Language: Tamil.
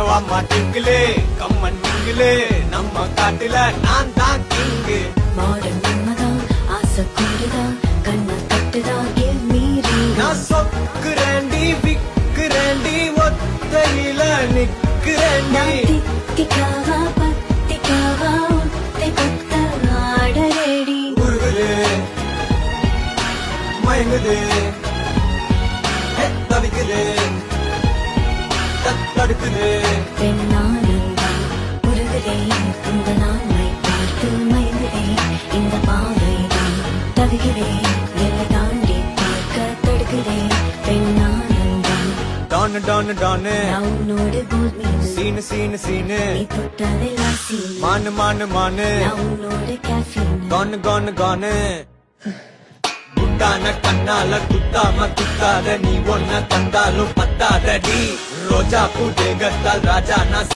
வாமா டிங்கிலே கம்மன் மிங்கிலே நம்ம காட்டுல நான் தான் கிங்கு மாடல் நம்மதான் ஆசை கூடுதான் கண்ண தட்டுதான் give me reason. நான் சொக்குறேண்டி விக்குறேண்டி ஒத்தையில நிக்கிறேண்டி தித்திக்காவா பத்திக்காவா உத்தை கொத்த ஆடரேடி உருகுது மயங்குது தவிக்குது தடுக்குது பெண்ணானந்தான் உருகுதே இந்த நாளை பார்த்து மயங்குதே இந்த பாவைதான் தவிகிறே எல்லை தாண்டி பார்க்க தடுக்குதே பெண்ணானந்தான் டானு டானு டானு நான் உன்னோடு போல் மீது சீனு சீனு சீனு நீ தொட்டதெல்லாம் சீனு மானு மானு மானு நான் உன்னோடு caffeine. கானு கானு கானு குட்டான கண்ணால குத்தாம குத்தாத நீ ஒன்ன தந்தாலும் பத்தாதடி ரோஜா பூ தேகத்தால் ராஜா நான்